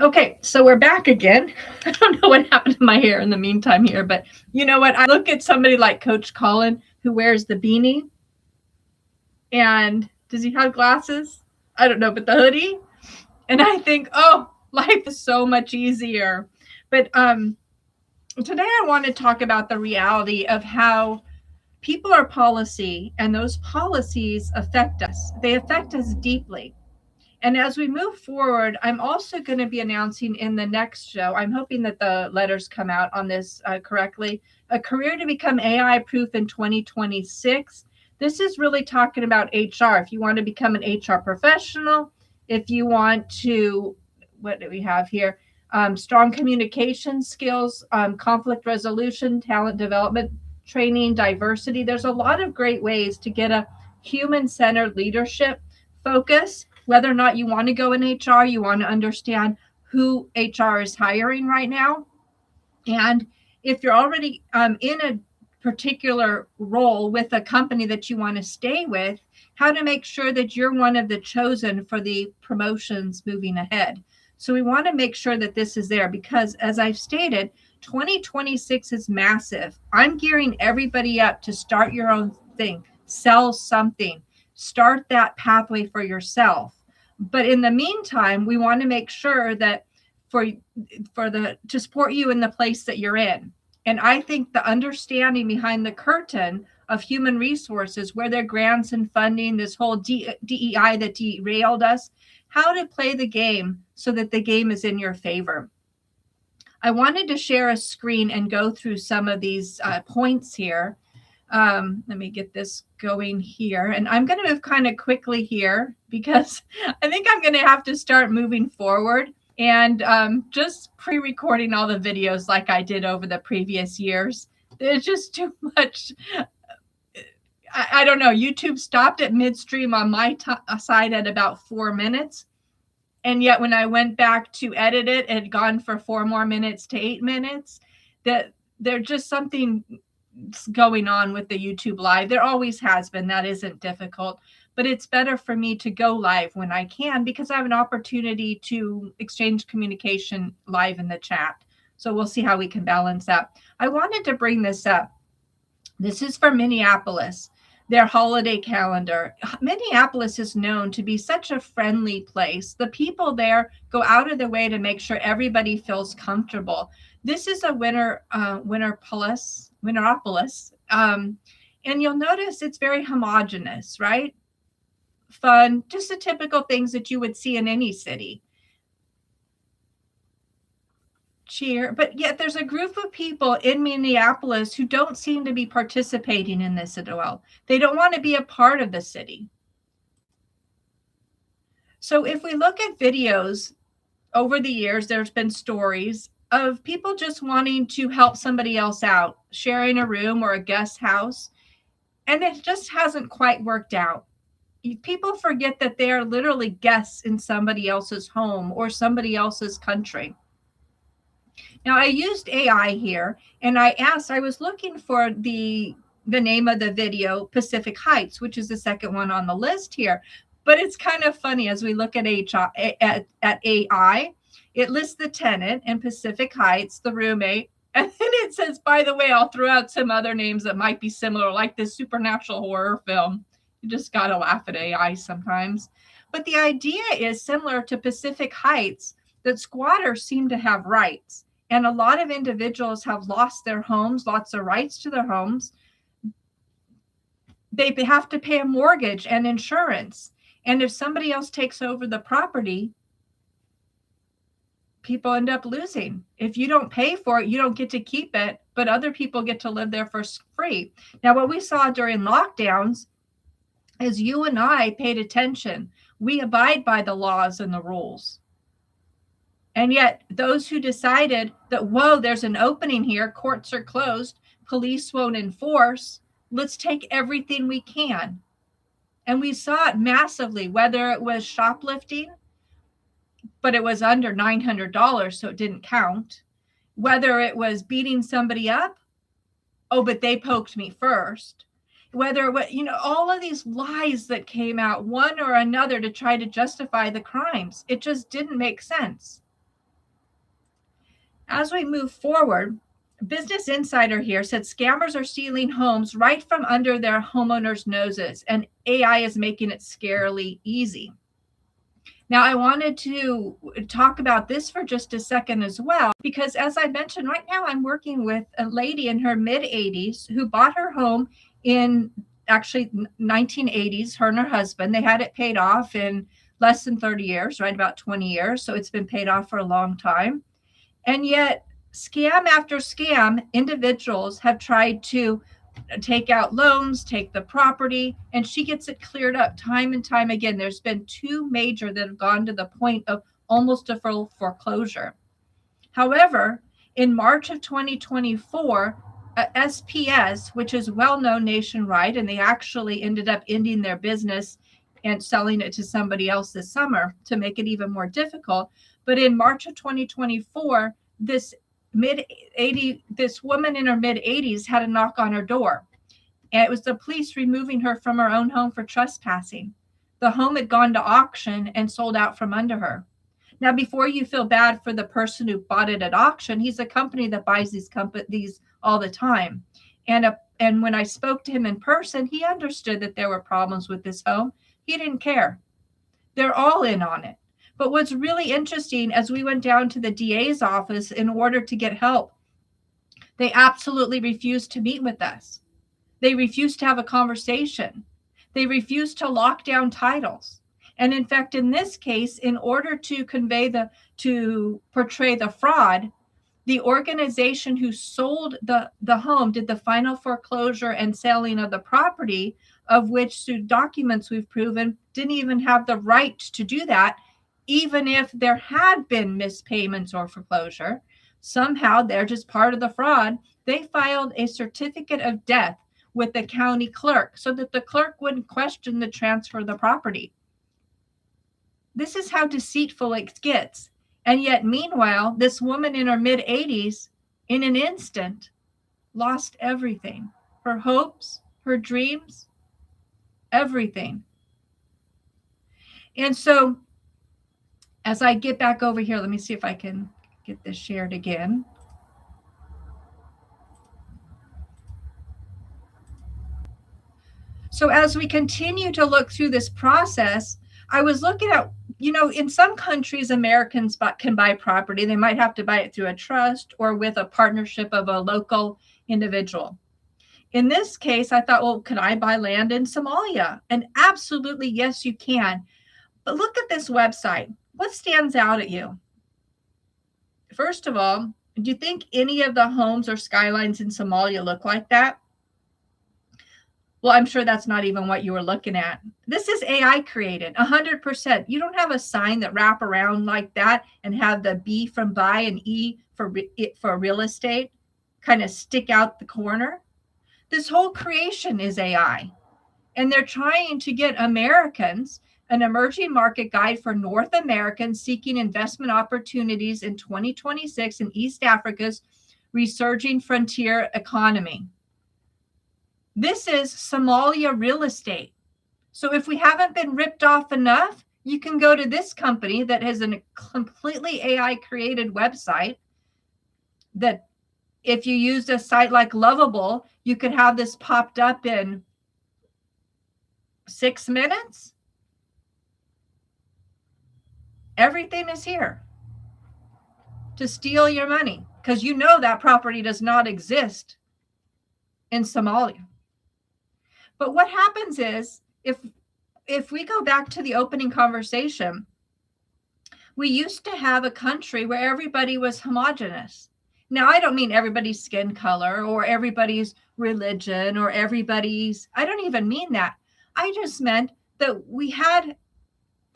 Okay, so we're back again. I don't know what happened to my hair in the meantime here, but you know what? I look at somebody like Coach Colin who wears the beanie, and does he have glasses? I don't know, but the hoodie. And I think, oh, life is so much easier. But today I want to talk about the reality of how people are policy, and those policies affect us. They affect us deeply. And as we move forward, I'm also going to be announcing in the next show, I'm hoping that the letters come out on this correctly, a career to become AI proof in 2026. This is really talking about HR. If you want to become an HR professional, if you want to, what do we have here? Strong communication skills, conflict resolution, talent development, training, diversity. There's a lot of great ways to get a human centered leadership focus, whether or not you want to go in HR, you want to understand who HR is hiring right now. And if you're already in a particular role with a company that you want to stay with, how to make sure that you're one of the chosen for the promotions moving ahead. So we want to make sure that this is there because, as I've stated, 2026 is massive. I'm gearing everybody up to start your own thing, sell something, start that pathway for yourself. But in the meantime, we want to make sure that for to support you in the place that you're in. And I think the understanding behind the curtain of human resources, where their grants and funding, this whole DEI that derailed us, how to play the game so that the game is in your favor. I wanted to share a screen and go through some of these points here. Let me get this going here. And I'm going to move kind of quickly here because I think I'm going to have to start moving forward and just pre-recording all the videos like I did over the previous years. There's just too much. I don't know. YouTube stopped at midstream on my side at about 4 minutes. And yet when I went back to edit it, it had gone for 4 more minutes to 8 minutes. That there's just something going on with the YouTube live. There always has been. That isn't difficult. But it's better for me to go live when I can because I have an opportunity to exchange communication live in the chat. So we'll see how we can balance that. I wanted to bring this up. This is for Minneapolis, their holiday calendar. Minneapolis is known to be such a friendly place. The people there go out of their way to make sure everybody feels comfortable. This is a Winteropolis. And you'll notice it's very homogenous, right? Fun, just the typical things that you would see in any city. Cheer, but yet there's a group of people in Minneapolis who don't seem to be participating in this at all. They don't want to be a part of the city. So if we look at videos over the years, there's been stories of people just wanting to help somebody else out, sharing a room or a guest house, and it just hasn't quite worked out. People forget that they are literally guests in somebody else's home or somebody else's country. Now I used AI here and I was looking for the name of the video, Pacific Heights, which is the second one on the list here. But it's kind of funny as we look at AI, it lists the tenant and Pacific Heights, the roommate. And then it says, by the way, I'll throw out some other names that might be similar, like this supernatural horror film. You just got to laugh at AI sometimes. But the idea is similar to Pacific Heights, that squatters seem to have rights. And a lot of individuals have lost their homes, lots of rights to their homes. They have to pay a mortgage and insurance. And if somebody else takes over the property, people end up losing. If you don't pay for it, you don't get to keep it, but other people get to live there for free. Now, what we saw during lockdowns is you and I paid attention. We abide by the laws and the rules. And yet those who decided that, whoa, there's an opening here, courts are closed, police won't enforce, let's take everything we can. And we saw it massively, whether it was shoplifting, but it was under $900, so it didn't count. Whether it was beating somebody up, oh, but they poked me first. Whether it was, all of these lies that came out, one or another, to try to justify the crimes. It just didn't make sense. As we move forward, Business Insider here said scammers are stealing homes right from under their homeowners' noses, and AI is making it scarily easy. Now, I wanted to talk about this for just a second as well, because as I mentioned, right now I'm working with a lady in her mid 80s who bought her home in actually 1980s, her and her husband. They had it paid off in less than 30 years, right about 20 years. So it's been paid off for a long time. And yet, scam after scam, individuals have tried to take out loans, take the property, and she gets it cleared up time and time again. There's been two major that have gone to the point of almost a full foreclosure. However, in March of 2024, SPS, which is well known nationwide, and they actually ended up ending their business and selling it to somebody else this summer to make it even more difficult. But in March of 2024, this woman in her mid 80s had a knock on her door, and it was the police removing her from her own home for trespassing. The home had gone to auction and sold out from under her. Now, before you feel bad for the person who bought it at auction, he's a company that buys these all the time. And when I spoke to him in person, he understood that there were problems with this home. He didn't care. They're all in on it. But what's really interesting, as we went down to the DA's office in order to get help, they absolutely refused to meet with us. They refused to have a conversation. They refused to lock down titles. And in fact, in this case, in order to portray the fraud, the organization who sold the home did the final foreclosure and selling of the property, of which through documents we've proven didn't even have the right to do that, even if there had been mispayments or foreclosure. Somehow they're just part of the fraud. They filed a certificate of death with the county clerk so that the clerk wouldn't question the transfer of the property. This is how deceitful it gets. And yet, meanwhile, this woman in her mid 80s, in an instant, lost everything. Her hopes, her dreams, everything. And so, as I get back over here, let me see if I can get this shared again. So as we continue to look through this process, I was looking at, in some countries, Americans can buy property. They might have to buy it through a trust or with a partnership of a local individual. In this case, I thought, well, can I buy land in Somalia? And absolutely, yes, you can. But look at this website. What stands out at you? First of all, do you think any of the homes or skylines in Somalia look like that? Well, I'm sure that's not even what you were looking at. This is AI created, 100%. You don't have a sign that wrap around like that and have the B from buy and E for real estate kind of stick out the corner. This whole creation is AI. And they're trying to get Americans an emerging market guide for North Americans seeking investment opportunities in 2026 in East Africa's resurging frontier economy. This is Somalia real estate. So if we haven't been ripped off enough, you can go to this company that has a completely AI created website that if you used a site like Lovable, you could have this popped up in 6 minutes. Everything is here to steal your money because you know that property does not exist in Somalia. But what happens is if we go back to the opening conversation, we used to have a country where everybody was homogenous. Now, I don't mean everybody's skin color or everybody's religion or I don't even mean that. I just meant that we had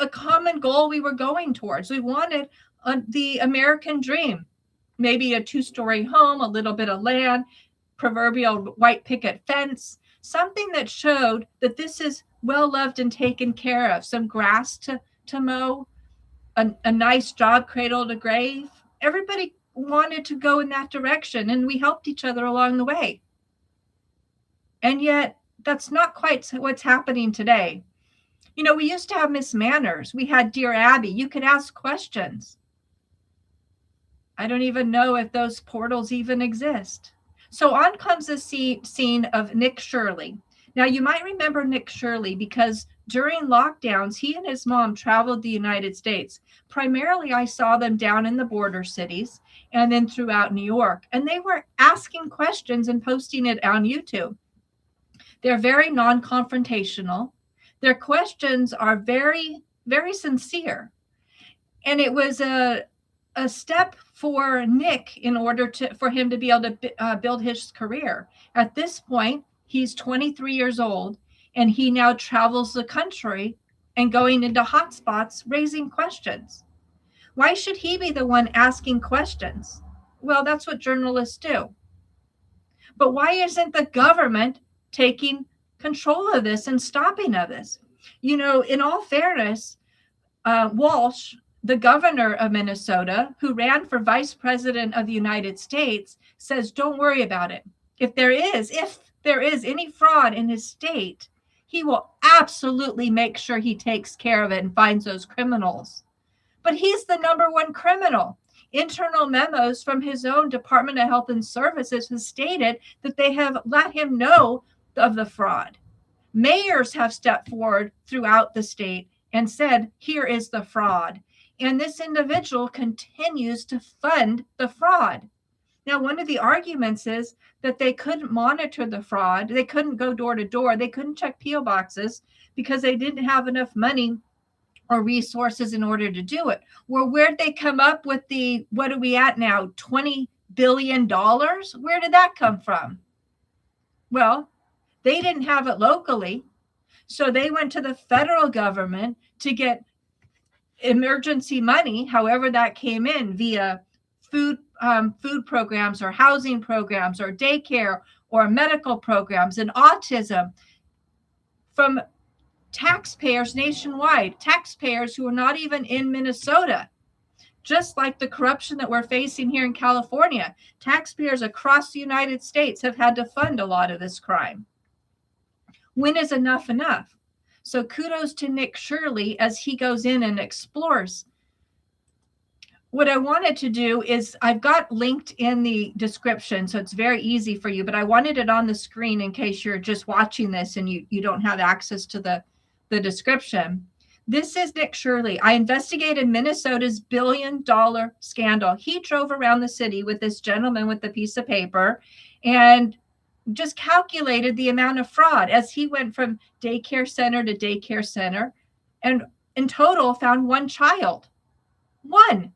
a common goal we were going towards. We wanted the American dream, maybe a 2-story home, a little bit of land, proverbial white picket fence, something that showed that this is well loved and taken care of, some grass to mow, a nice job, cradle to grave. Everybody wanted to go in that direction, and we helped each other along the way. And yet, that's not quite what's happening today. We used to have Miss Manners. We had Dear Abby. You could ask questions. I don't even know if those portals even exist. So on comes the scene of Nick Shirley. Now, you might remember Nick Shirley because during lockdowns, he and his mom traveled the United States. Primarily, I saw them down in the border cities and then throughout New York. And they were asking questions and posting it on YouTube. They're very non-confrontational. Their questions are very, very sincere. And it was a step for Nick in order for him to be able to build his career. At this point, he's 23 years old, and he now travels the country and going into hotspots, raising questions. Why should he be the one asking questions? Well, that's what journalists do. But why isn't the government taking control of this and stopping of this? You know, in all fairness, Walsh, the governor of Minnesota, who ran for vice president of the United States, says, don't worry about it. If there is any fraud in his state, he will absolutely make sure he takes care of it and finds those criminals. But he's the number one criminal. Internal memos from his own Department of Health and Services has stated that they have let him know of the fraud. Mayors have stepped forward throughout the state and said, here is the fraud. And this individual continues to fund the fraud. Now, one of the arguments is that they couldn't monitor the fraud. They couldn't go door to door. They couldn't check P.O. boxes because they didn't have enough money or resources in order to do it. Well, where'd they come up with what are we at now, $20 billion? Where did that come from? Well, they didn't have it locally. So they went to the federal government to get emergency money, however that came in, via food programs or housing programs or daycare or medical programs and autism from taxpayers nationwide, taxpayers who are not even in Minnesota. Just like the corruption that we're facing here in California, taxpayers across the United States have had to fund a lot of this crime. When is enough enough? So kudos to Nick Shirley as he goes in and explores. What I wanted to do is I've got linked in the description, so it's very easy for you, but I wanted it on the screen in case you're just watching this and you don't have access to the description. This is Nick Shirley. I investigated Minnesota's billion-dollar scandal. He drove around the city with this gentleman with the piece of paper and just calculated the amount of fraud as he went from daycare center to daycare center, and in total found one child. One.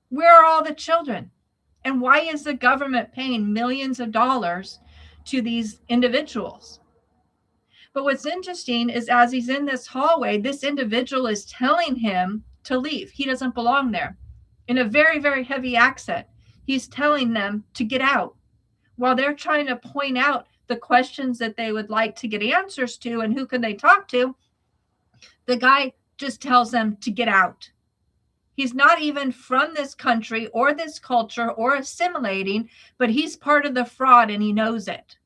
Where are all the children? And why is the government paying millions of dollars to these individuals? But what's interesting is as he's in this hallway, this individual is telling him to leave. He doesn't belong there. In a very, very heavy accent, he's telling them to get out. While they're trying to point out the questions that they would like to get answers to and who can they talk to, the guy just tells them to get out. He's not even from this country or this culture or assimilating, but he's part of the fraud and he knows it.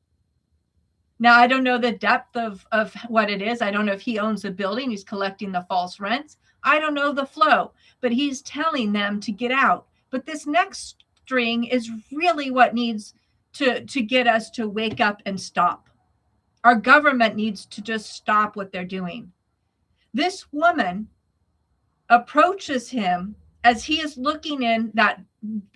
Now, I don't know the depth of what it is. I don't know if he owns a building. He's collecting the false rents. I don't know the flow, but he's telling them to get out. But this next string is really what needs to get us to wake up and stop. Our government needs to just stop what they're doing. This woman approaches him as he is looking in that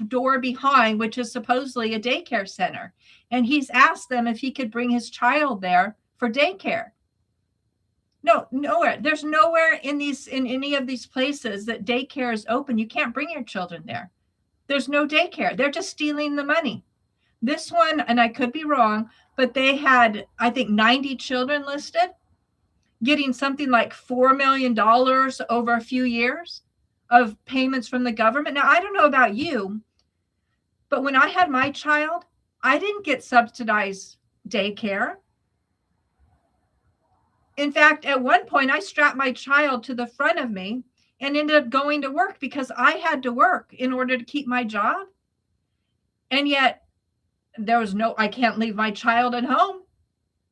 door behind, which is supposedly a daycare center. And he's asked them if he could bring his child there for daycare. No, nowhere. There's nowhere in any of these places that daycare is open. You can't bring your children there. There's no daycare. They're just stealing the money. This one, and I could be wrong, but they had, I think, 90 children listed, getting something like $4 million over a few years of payments from the government. Now, I don't know about you, but when I had my child, I didn't get subsidized daycare. In fact, at one point, I strapped my child to the front of me and ended up going to work because I had to work in order to keep my job. And yet, I can't leave my child at home.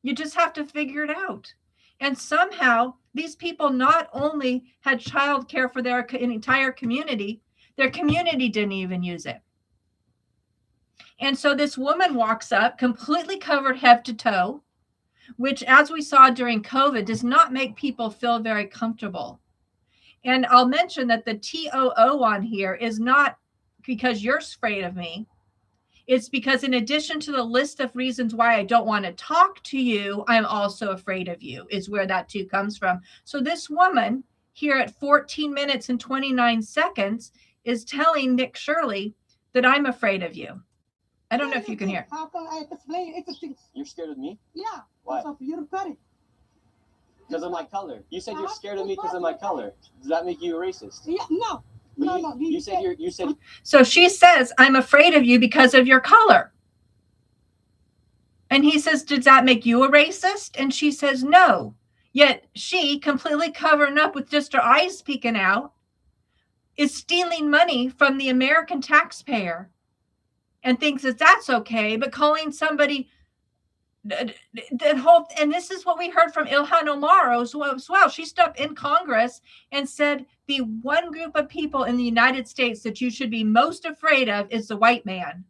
You just have to figure it out. And somehow these people not only had childcare for their entire community, their community didn't even use it. And so this woman walks up completely covered head to toe, which, as we saw during COVID, does not make people feel very comfortable. And I'll mention that the TOO on here is not because you're afraid of me. It's because, in addition to the list of reasons why I don't want to talk to you, I'm also afraid of you, is where that too comes from. So this woman here at 14 minutes and 29 seconds is telling Nick Shirley that I'm afraid of you. I don't know if you can hear. How can I explain everything? You're scared of me? Yeah. Why? Because of your body. Because of my color. You said you're scared of me because of my color. Does that make you a racist? Yeah, no. No. You said. So she says, I'm afraid of you because of your color. And he says, does that make you a racist? And she says, no. Yet she, completely covering up with just her eyes peeking out, is stealing money from the American taxpayer and thinks that that's okay, but calling somebody that whole, and this is what we heard from Ilhan Omar as well. She stood up in Congress and said the one group of people in the United States that you should be most afraid of is the white man.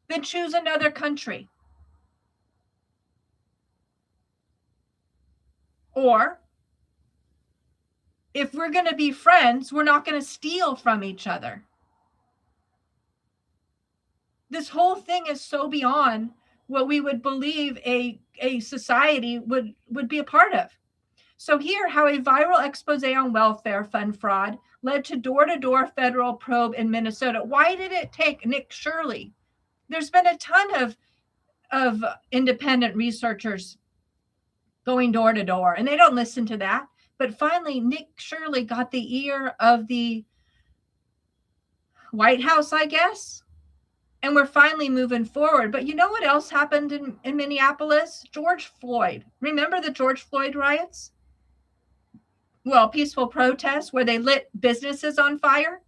Then choose another country. Or if we're going to be friends, we're not going to steal from each other. This whole thing is so beyond what we would believe a society would be a part of. So here, how a viral expose on welfare fund fraud led to door-to-door federal probe in Minnesota. Why did it take Nick Shirley? There's been a ton of independent researchers going door to door, and they don't listen to that. But finally, Nick Shirley got the ear of the White House, I guess, and we're finally moving forward. But you know what else happened in Minneapolis? George Floyd. Remember the George Floyd riots? Well, peaceful protests where they lit businesses on fire.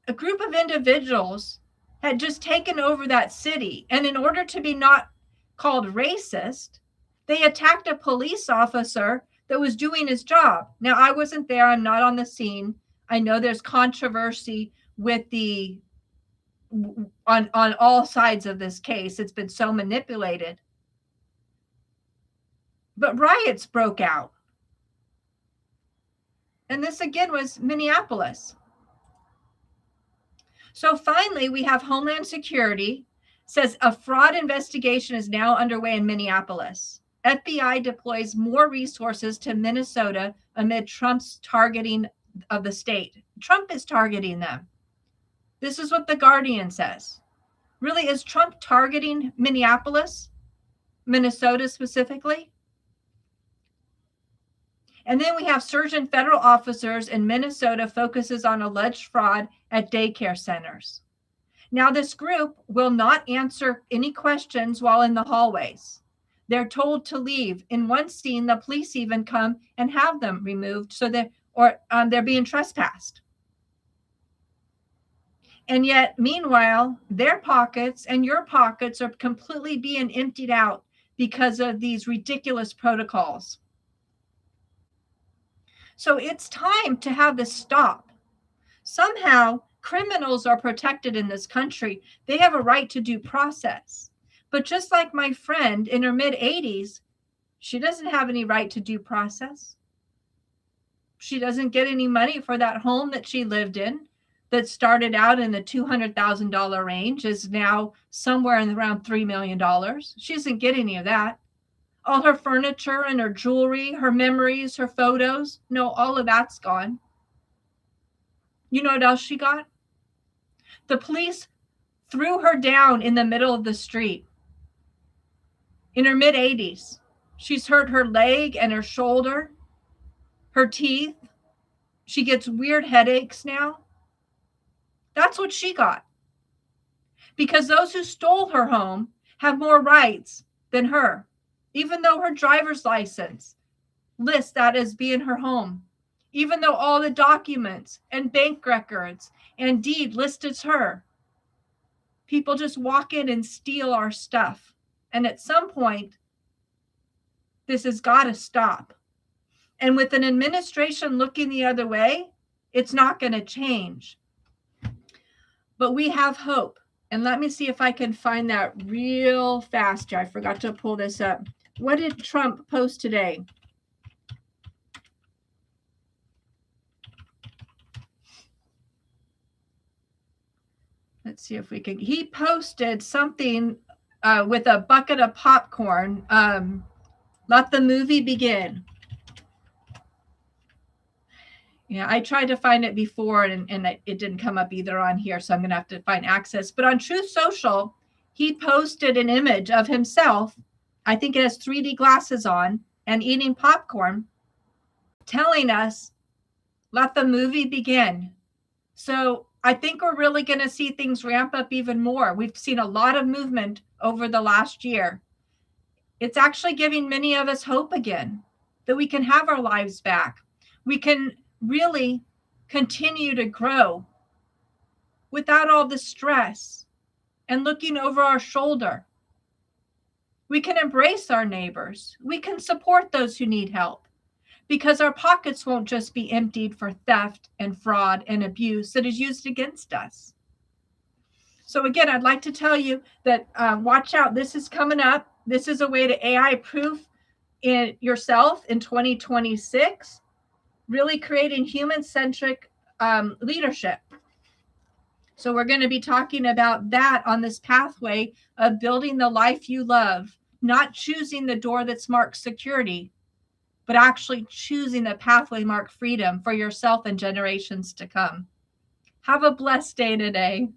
A group of individuals had just taken over that city, and in order to be not called racist, they attacked a police officer that was doing his job. Now, I wasn't there. I'm not on the scene. I know there's controversy with on all sides of this case. It's been so manipulated. But riots broke out. And this again was Minneapolis. So finally, we have Homeland Security says a fraud investigation is now underway in Minneapolis. FBI deploys more resources to Minnesota amid Trump's targeting of the state. Trump is targeting them. This is what The Guardian says. Really, is Trump targeting Minneapolis, Minnesota specifically? And then we have surgeon federal officers in Minnesota focuses on alleged fraud at daycare centers. Now, this group will not answer any questions while in the hallways. They're told to leave. In one scene, the police even come and have them removed so that, they're being trespassed. And yet, meanwhile, their pockets and your pockets are completely being emptied out because of these ridiculous protocols. So it's time to have this stop. Somehow, criminals are protected in this country. They have a right to due process. But just like my friend in her mid-80s, she doesn't have any right to due process. She doesn't get any money for that home that she lived in that started out in the $200,000 range, is now somewhere in around $3 million. She doesn't get any of that. All her furniture and her jewelry, her memories, her photos, no, all of that's gone. You know what else she got? The police threw her down in the middle of the street in her mid-80s. She's hurt her leg and her shoulder, her teeth. She gets weird headaches now. That's what she got. Because those who stole her home have more rights than her, even though her driver's license lists that as being her home, even though all the documents and bank records and deed list as her. People just walk in and steal our stuff. And at some point, this has got to stop. And with an administration looking the other way, it's not going to change. But we have hope. And let me see if I can find that real fast here. I forgot to pull this up. What did Trump post today? Let's see if we can. He posted something with a bucket of popcorn. Let the movie begin. Yeah, I tried to find it before and it didn't come up either on here. So I'm going to have to find access. But on Truth Social, he posted an image of himself. I think it has 3D glasses on and eating popcorn, telling us, let the movie begin. So I think we're really going to see things ramp up even more. We've seen a lot of movement over the last year. It's actually giving many of us hope again that we can have our lives back. We can really continue to grow without all the stress and looking over our shoulder. We can embrace our neighbors. We can support those who need help because our pockets won't just be emptied for theft and fraud and abuse that is used against us. So again, I'd like to tell you that watch out. This is coming up. This is a way to AI proof in yourself in 2026. Really creating human-centric leadership. So we're going to be talking about that on this pathway of building the life you love, not choosing the door that's marked security, but actually choosing the pathway marked freedom for yourself and generations to come. Have a blessed day today.